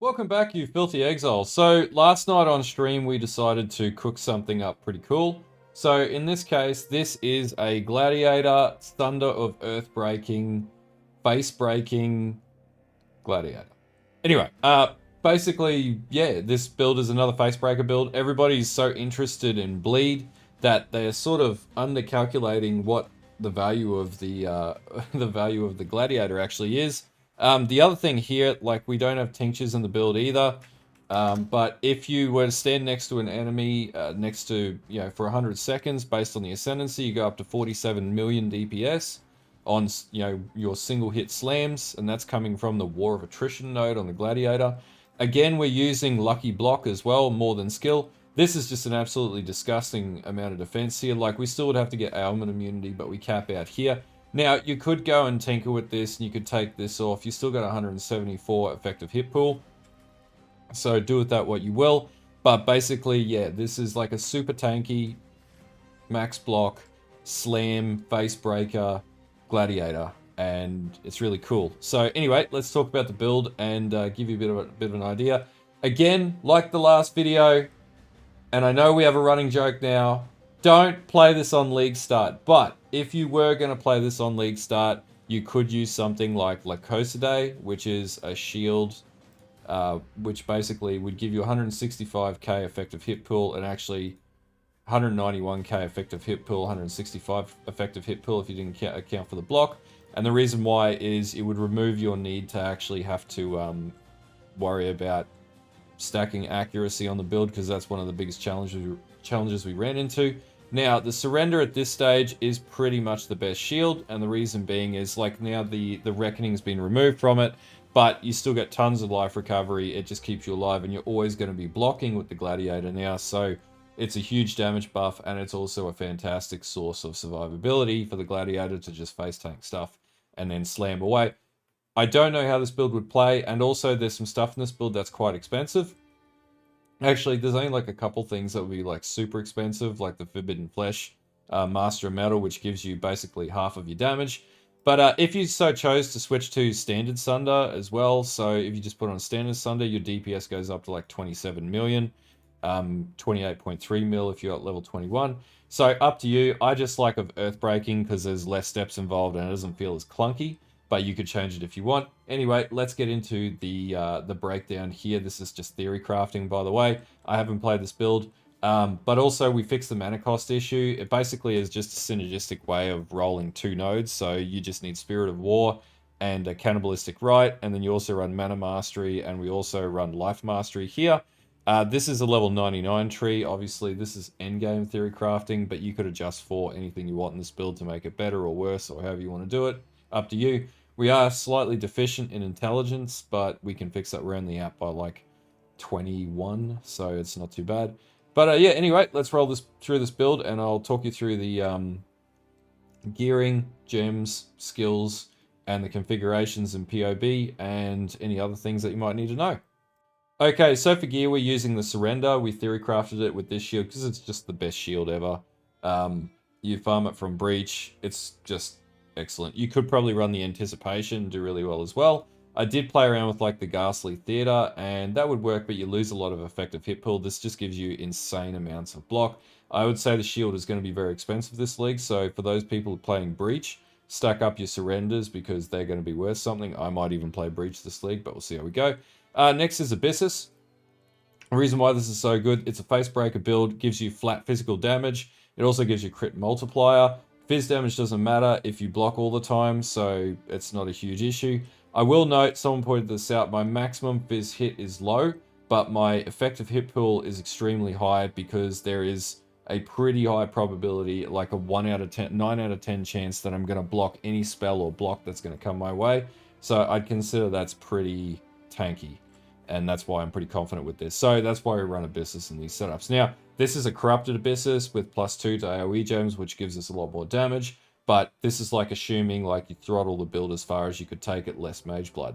Welcome back, you filthy exiles. So last night on stream, we decided to cook something up pretty cool. So in this case, this is a Gladiator, Thunder of Earth-breaking, face-breaking Gladiator. Anyway, basically, yeah, this build is another Facebreaker build. Everybody's so interested in bleed that they're sort of undercalculating what the value of the the value of the Gladiator actually is. The other thing here, like, we don't have tinctures in the build either. But if you were to stand next to an enemy, next to, for 100 seconds, based on the ascendancy, you go up to 47 million DPS on, your single hit slams, and that's coming from the War of Attrition node on the Gladiator. Again, we're using Lucky Block as well, more than skill. This is just an absolutely disgusting amount of defense here. Like, we still would have to get ailment immunity, but we cap out here. Now, you could go and tinker with this, and you could take this off. You still got 174 effective hit pool. So do with that what you will. But basically, yeah, this is like a super tanky, max block, slam, face breaker, Gladiator. And it's really cool. So anyway, let's talk about the build and give you a bit of an idea. Again, like the last video, and I know we have a running joke now, don't play this on League Start. But if you were going to play this on League Start, you could use something like Lacoste, which is a shield, which basically would give you 165k effective hit pool and actually 191k effective hit pool, 165 effective hit pool if you didn't account for the block. And the reason why is it would remove your need to actually have to worry about stacking accuracy on the build, because that's one of the biggest challenges we ran into. Now, the surrender at this stage is pretty much the best shield, and the reason being is, like, now the reckoning's been removed from it, but you still get tons of life recovery. It just keeps you alive, and you're always going to be blocking with the Gladiator now, so it's a huge damage buff, and it's also a fantastic source of survivability for the Gladiator to just face tank stuff and then slam away. I don't know how this build would play, and also there's some stuff in this build that's quite expensive. Actually, there's only like a couple things that would be like super expensive, like the Forbidden Flesh Master of Metal, which gives you basically half of your damage. But if you so chose to switch to Standard Sunder as well, so if you just put on Standard Sunder, your DPS goes up to like 27 million, 28.3 mil if you're at level 21. So up to you. I just like of Earthbreaking because there's less steps involved and it doesn't feel as clunky, but you could change it if you want. Anyway, let's get into the breakdown here. This is just theory crafting, by the way. I haven't played this build, but also we fixed the mana cost issue. It basically is just a synergistic way of rolling two nodes, so you just need Spirit of War and a Cannibalistic Rite, and then you also run Mana Mastery, and we also run Life Mastery here. This is a level 99 tree. Obviously, this is endgame theory crafting, but you could adjust for anything you want in this build to make it better or worse, or however you want to do it. Up to you. We are slightly deficient in intelligence, but we can fix that around the app by like 21, so it's not too bad. But yeah, anyway, let's roll through this build, and I'll talk you through the gearing, gems, skills, and the configurations in POB, and any other things that you might need to know. Okay, so for gear, we're using the Surrender. We theory crafted it with this shield because it's just the best shield ever. You farm it from Breach. It's just excellent. You could probably run the Anticipation, do really well as well. I did play around with like the Ghastly Theater, and that would work, but you lose a lot of effective hit pool. This just gives you insane amounts of block. I would say the shield is going to be very expensive this league, so for those people playing Breach, stack up your Surrenders because they're going to be worth something. I might even play Breach this league, but we'll see how we go. Next is Abyssus. The reason why this is so good, it's a Facebreaker build, gives you flat physical damage. It also gives you crit multiplier. Fizz damage doesn't matter if you block all the time, so it's not a huge issue. I will note, someone pointed this out, my maximum Fizz hit is low, but my effective hit pool is extremely high because there is a pretty high probability, like a 9 out of 10 chance that I'm going to block any spell or block that's going to come my way. So I'd consider that's pretty tanky, and that's why I'm pretty confident with this. So that's why we run Abyssus in these setups. Now, this is a corrupted Abyssus with +2 to AoE gems, which gives us a lot more damage, but this is like assuming like you throttle the build as far as you could take it, less mage blood.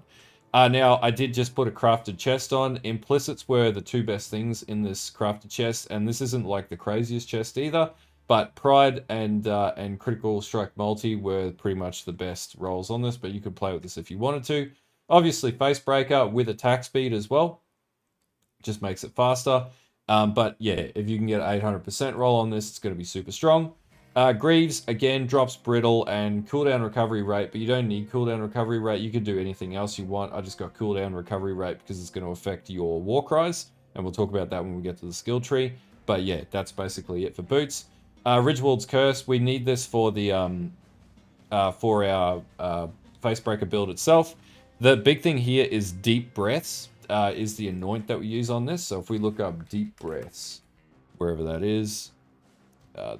Now, I did just put a crafted chest on. Implicits were the two best things in this crafted chest, and this isn't like the craziest chest either, but Pride and Critical Strike Multi were pretty much the best rolls on this, but you could play with this if you wanted to. Obviously, Facebreaker with attack speed as well. Just makes it faster. But yeah, if you can get 800% roll on this, it's going to be super strong. Greaves, again, drops brittle and cooldown recovery rate, but you don't need cooldown recovery rate. You could do anything else you want. I just got cooldown recovery rate because it's going to affect your war cries, and we'll talk about that when we get to the skill tree. But yeah, that's basically it for boots. Ridgewald's Curse, we need this for the for our Facebreaker build itself. The big thing here is deep breaths. Is the anoint that we use on this. So if we look up deep breaths, wherever that is,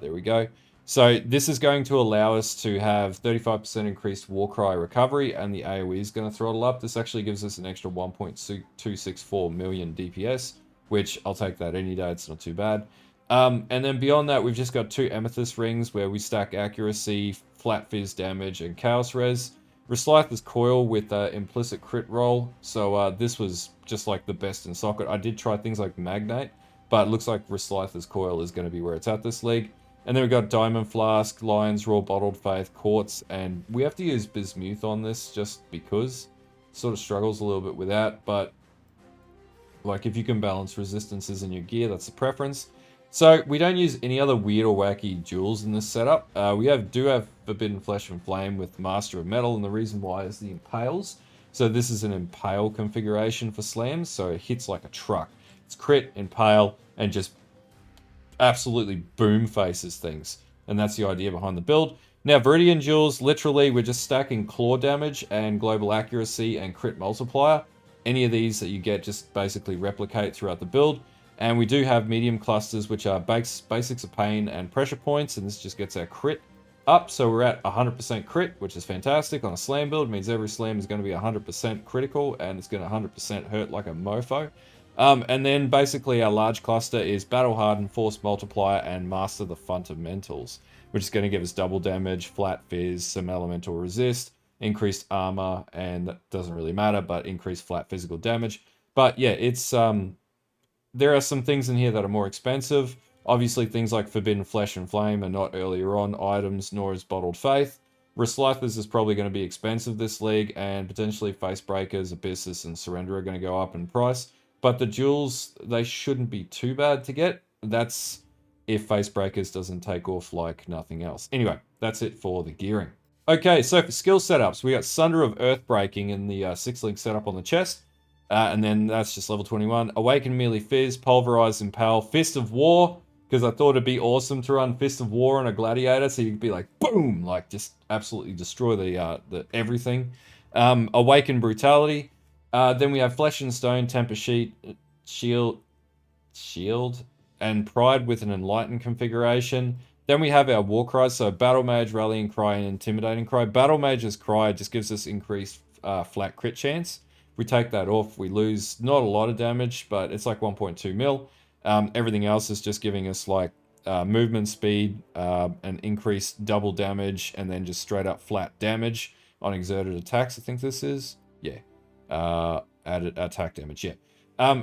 there we go. So this is going to allow us to have 35% increased Warcry recovery, and the AoE is going to throttle up. This actually gives us an extra 1.264 million DPS, which I'll take that any day. It's not too bad. And then beyond that, we've just got 2 Amethyst rings where we stack accuracy, flat fizz damage, and chaos res. Reslytha's Coil with implicit crit roll. So this was just like the best in socket. I did try things like Magnate, but it looks like Reslytha's Coil is going to be where it's at this league. And then we've got Diamond Flask, Lion's Roar, Bottled Faith, Quartz, and we have to use Bismuth on this just because. Sort of struggles a little bit with that, but like if you can balance resistances in your gear, that's the preference. So we don't use any other weird or wacky jewels in this setup. We do have Forbidden Flesh and Flame with Master of Metal, and the reason why is the Impales. So this is an Impale configuration for slams, so it hits like a truck. It's crit, Impale, and just absolutely boom faces things. And that's the idea behind the build. Now, Viridian Jewels, literally, we're just stacking claw damage and global accuracy and crit multiplier. Any of these that you get just basically replicate throughout the build. And we do have medium clusters, which are basics of pain and pressure points, and this just gets our crit up. So we're at 100% crit, which is fantastic. On a slam build, it means every slam is going to be 100% critical, and it's going to 100% hurt like a mofo. And then basically our large cluster is Battle Harden, Force Multiplier, and Master the Fundamentals, which is going to give us double damage, flat fizz, some elemental resist, increased armor, and that doesn't really matter, but increased flat physical damage. But yeah, it's there are some things in here that are more expensive. Obviously, things like Forbidden Flesh and Flame are not earlier on items, nor is Bottled Faith. Reslytha's is probably going to be expensive this league, and potentially Facebreakers, Abyssus, and Surrender are going to go up in price. But the jewels, they shouldn't be too bad to get. That's if Facebreakers doesn't take off like nothing else. Anyway, that's it for the gearing. Okay, so for skill setups, we got Sunder of Earthbreaking in the 6-link setup on the chest. And then that's just level 21. Awaken Melee Fizz, Pulverize Impale, Fist of War, because I thought it'd be awesome to run Fist of War on a Gladiator, so you could be like, boom, like just absolutely destroy the everything. Awaken Brutality. Then we have Flesh and Stone, Temper Sheet, Shield, and Pride with an Enlightened configuration. Then we have our War Cries, so Battle Mage, Rallying Cry, and Intimidating Cry. Battle Mage's Cry just gives us increased flat crit chance. If we take that off, we lose not a lot of damage, but it's like 1.2 mil. Everything else is just giving us like movement speed, and increased double damage, and then just straight up flat damage on exerted attacks, I think this is. Yeah. Added attack damage, yeah.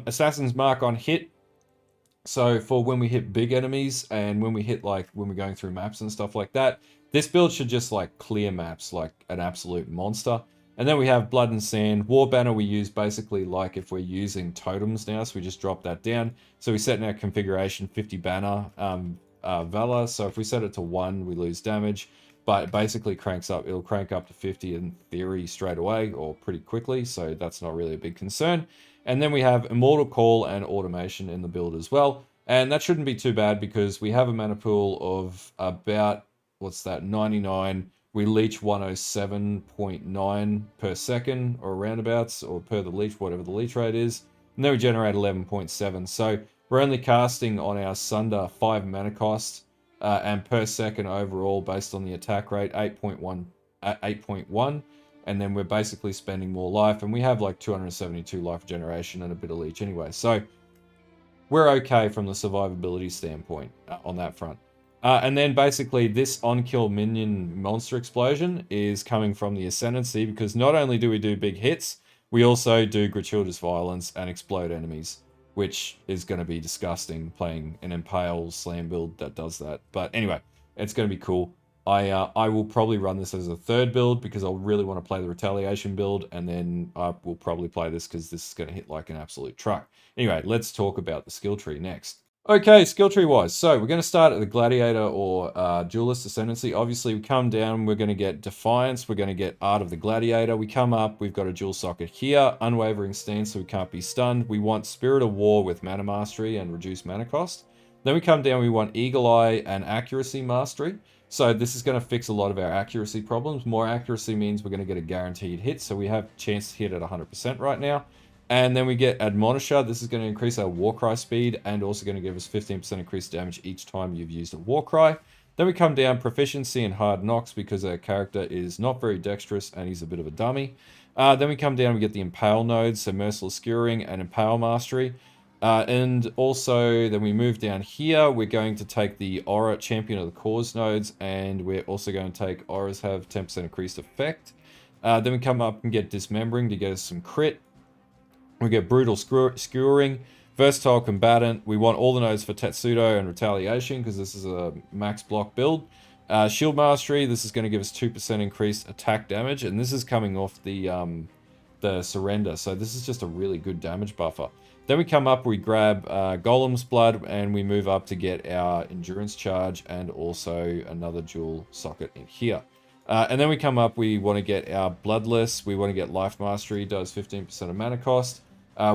Assassin's Mark on hit. So for when we hit big enemies and when we hit like when we're going through maps and stuff like that, this build should just like clear maps like an absolute monster. And then we have Blood and Sand. War Banner we use basically like if we're using totems now, so we just drop that down. So we set in our configuration 50 banner Valor. So if we set it to 1, we lose damage. But it basically cranks up, it'll crank up to 50 in theory straight away or pretty quickly. So that's not really a big concern. And then we have Immortal Call and Automation in the build as well. And that shouldn't be too bad because we have a mana pool of about, 99. We leech 107.9 per second or roundabouts or per the leech, whatever the leech rate is. And then we generate 11.7. So we're only casting on our Sunder 5 mana cost and per second overall based on the attack rate 8.1. And then we're basically spending more life, and we have like 272 life generation and a bit of leech anyway. So we're okay from the survivability standpoint on that front. And then basically this on-kill minion monster explosion is coming from the Ascendancy, because not only do we do big hits, we also do gratuitous violence and explode enemies, which is going to be disgusting playing an Impale slam build that does that. But anyway, it's going to be cool. I will probably run this as a third build because I'll really want to play the retaliation build, and then I will probably play this because this is going to hit like an absolute truck. Anyway, let's talk about the skill tree next. Okay, skill tree wise, so we're going to start at the Gladiator or Duelist Ascendancy. Obviously, we come down, we're going to get Defiance, we're going to get Art of the Gladiator. We come up, we've got a dual socket here, Unwavering Stance, so we can't be stunned. We want Spirit of War with Mana Mastery and reduced mana cost. Then we come down, we want Eagle Eye and Accuracy Mastery. So this is going to fix a lot of our accuracy problems. More accuracy means we're going to get a guaranteed hit, so we have a chance to hit at 100% right now. And then we get Admonisher. This is going to increase our Warcry speed and also going to give us 15% increased damage each time you've used a Warcry. Then we come down Proficiency and Hard Knocks because our character is not very dexterous and he's a bit of a dummy. Then we come down, we get the Impale nodes, so Merciless Skewering and Impale Mastery. And also, then we move down here, we're going to take the Aura Champion of the Cause nodes, and we're also going to take Auras have 10% increased effect. Then we come up and get Dismembering to get us some crit. We get Brutal Skewering, Versatile Combatant. We want all the nodes for Tetsudo and Retaliation because this is a max block build. Shield Mastery, this is going to give us 2% increased attack damage, and this is coming off the Surrender, so this is just a really good damage buffer. Then we come up, we grab Golem's Blood, and we move up to get our Endurance Charge and also another dual socket in here. And then we come up, we want to get our Bloodless, we want to get Life Mastery, does 15% of mana cost.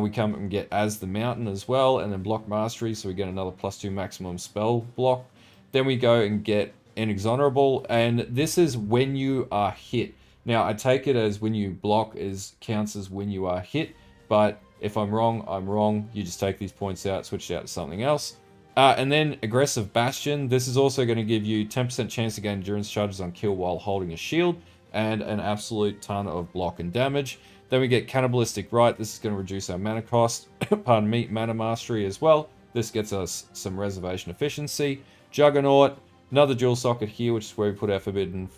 We come and get As the Mountain as well, and then Block Mastery, so we get another +2 maximum spell block. Then we go and get Inexonerable, and this is when you are hit. Now, I take it as when you block counts as when you are hit, but if I'm wrong, I'm wrong. You just take these points out, switch it out to something else. And then Aggressive Bastion. This is also going to give you 10% chance to gain endurance charges on kill while holding a shield, and an absolute ton of block and damage. Then we get Cannibalistic Rite. This is going to reduce our mana cost. Pardon me, Mana Mastery as well. This gets us some reservation efficiency. Juggernaut. Another dual socket here, which is where we put our Forbidden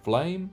Flame.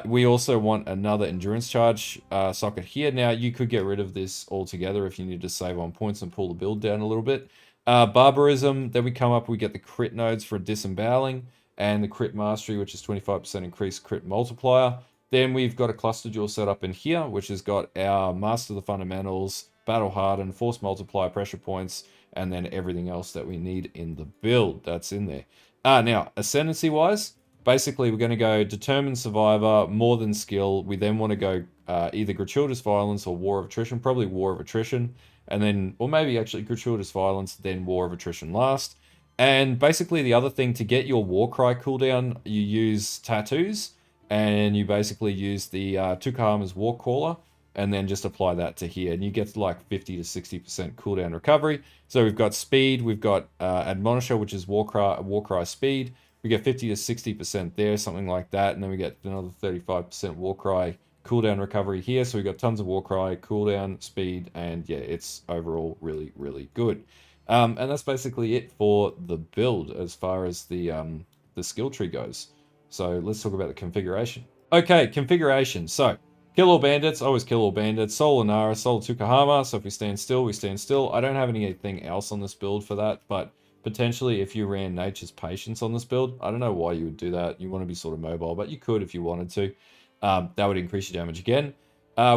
We also want another endurance charge socket here. Now, you could get rid of this altogether if you need to save on points and pull the build down a little bit. Barbarism, then we come up, we get the crit nodes for disemboweling and the crit mastery, which is 25% increased crit multiplier. Then we've got a cluster duel set up in here, which has got our Master the Fundamentals, Battle Harden, Force Multiplier, Pressure Points, and then everything else that we need in the build. That's in there. Now, Ascendancy-wise, basically, we're going to go Determined Survivor, More Than Skill. We then want to go either Gratuitous Violence or War of Attrition, probably War of Attrition, and then, or maybe actually Gratuitous Violence, then War of Attrition last. And basically, the other thing, to get your Warcry cooldown, you use Tattoos, and you basically use the Tukahama's War Caller, and then just apply that to here, and you get like 50 to 60% cooldown recovery. So we've got Speed, we've got Admonisher, which is Warcry Speed. We get 50 to 60% there, something like that, and then we get another 35% Warcry cooldown recovery here. So we've got tons of Warcry, cooldown, speed, and yeah, it's overall really, really good. And that's basically it for the build as far as the skill tree goes. So let's talk about the configuration. Okay, configuration. So, kill all bandits, always kill all bandits. Soul Inara, Soul Tukahama, so if we stand still, we stand still. I don't have anything else on this build for that, but potentially if you ran Nature's Patience on this build, I don't know why you would do that. You want to be sort of mobile, but you could if you wanted to. That would increase your damage again.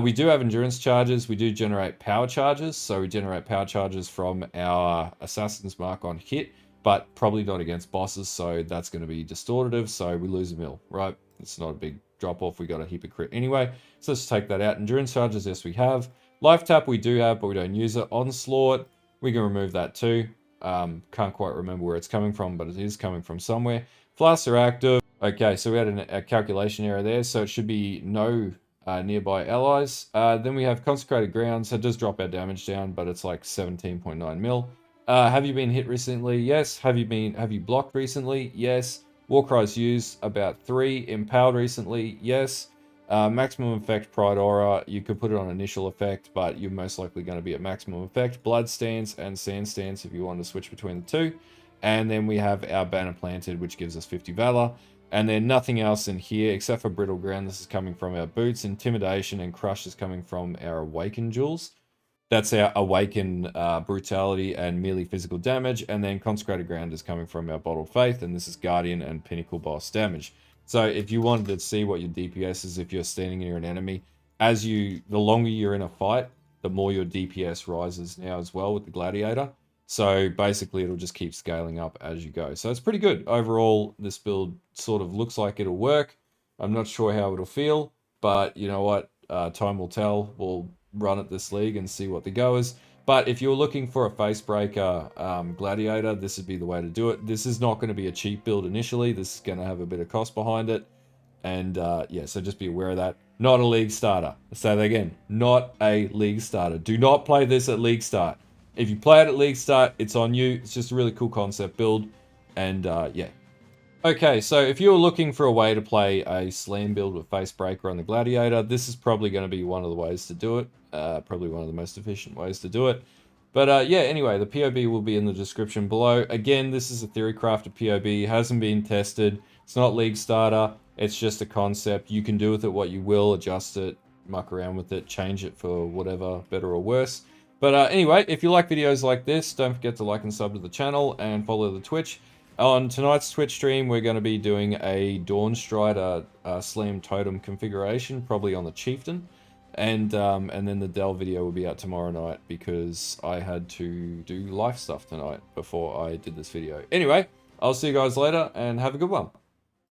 We do have endurance charges. We do generate power charges. So we generate power charges from our Assassin's Mark on hit, but probably not against bosses. So that's going to be distortive. So we lose a mil, right? It's not a big drop off. We got a heap of crit anyway. So let's take that out. Endurance charges, yes, we have. Life tap we do have, but we don't use it. Onslaught, we can remove that too. Can't quite remember where it's coming from, but it is coming from somewhere. Flasks are active. Okay, so we had a calculation error there, so it should be no nearby allies. Then we have Consecrated Ground, so it does drop our damage down, but it's like 17.9 mil. Have you been hit recently? Yes. Have you blocked recently? Yes. Warcry's used about 3. Impaled recently? Yes. Maximum effect Pride Aura, you could put it on initial effect, but you're most likely going to be at maximum effect. Blood Stance and Sand Stance if you want to switch between the two. And then we have our Banner Planted, which gives us 50 Valor. And then nothing else in here except for Brittle Ground. This is coming from our Boots. Intimidation and Crush is coming from our Awakened Jewels. That's our Awaken Brutality and Merely Physical Damage, and then Consecrated Ground is coming from our Bottled Faith, and this is Guardian and Pinnacle Boss damage. So if you wanted to see what your DPS is if you're standing near an enemy, the longer you're in a fight, the more your DPS rises now as well with the Gladiator. So basically it'll just keep scaling up as you go. So it's pretty good. Overall, this build sort of looks like it'll work. I'm not sure how it'll feel, but you know what? Time will tell. We'll run at this league and see what the go is. But if you're looking for a Facebreaker Gladiator, this would be the way to do it. This is not going to be a cheap build initially. This is going to have a bit of cost behind it. And yeah, so just be aware of that. Not a league starter. I'll say that again. Not a league starter. Do not play this at league start. If you play it at league start, it's on you. It's just a really cool concept build. And yeah. Okay, so if you're looking for a way to play a slam build with Facebreaker on the Gladiator, this is probably going to be one of the ways to do it. Probably one of the most efficient ways to do it. But yeah, anyway, the POB will be in the description below. Again, this is a theory crafted POB. It hasn't been tested. It's not league starter. It's just a concept. You can do with it what you will, adjust it, muck around with it, change it for whatever, better or worse. But anyway, if you like videos like this, don't forget to like and sub to the channel and follow the Twitch. On tonight's Twitch stream, we're going to be doing a Dawn Strider Slam Totem configuration, probably on the Chieftain. And then the Dell video will be out tomorrow night because I had to do life stuff tonight before I did this video. Anyway, I'll see you guys later and have a good one.